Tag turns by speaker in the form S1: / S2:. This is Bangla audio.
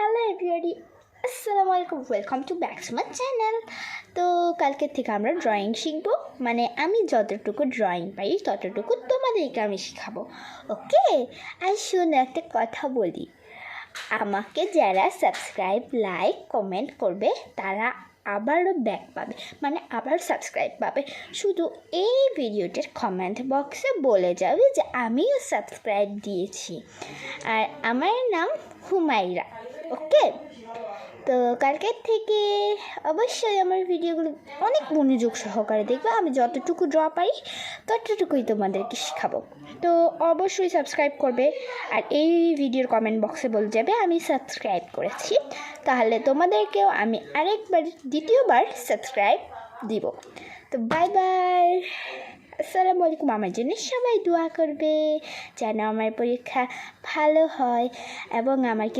S1: হ্যালো এভরিবডি, আসসালামু আলাইকুম, welcome to back to my channel. তো কালকের থেকে আমরা ড্রয়িং শিখবো, মানে আমি যতটুকু ড্রয়িং পারি ততটুকু তোমাদেরকে আমি শেখাবো। ওকে, আর শোনো, একটা কথা বলি, আমাকে যারা সাবস্ক্রাইব, লাইক, কমেন্ট করবে তারা আবারও ব্যাক পাবে, মানে আবার সাবস্ক্রাইব পাবে। শুধু এই ভিডিওটির কমেন্ট বক্সে বলে যাবে যে আমিও সাবস্ক্রাইব দিয়েছি, আর আমার নাম হুমায়রা। ওকে, তো কালকের থেকে অবশ্যই আমার ভিডিওগুলো অনেক মনোযোগ সহকারে দেখবে। আমি যতটুকু ড্র পারি ততটুকুই তোমাদেরকে শেখাবো। তো অবশ্যই সাবস্ক্রাইব করবে, আর এই ভিডিওর কমেন্ট বক্সে বলে যাবে আমি সাবস্ক্রাইব করেছি, তাহলে তোমাদেরকেও আমি আরেকবার, দ্বিতীয়বার সাবস্ক্রাইব দিব। তো বাই বাই, আসসালামু আলাইকুম। আমার জন্য সবাই দোয়া করবে যেন আমার পরীক্ষা ভালো হয় এবং আমাকে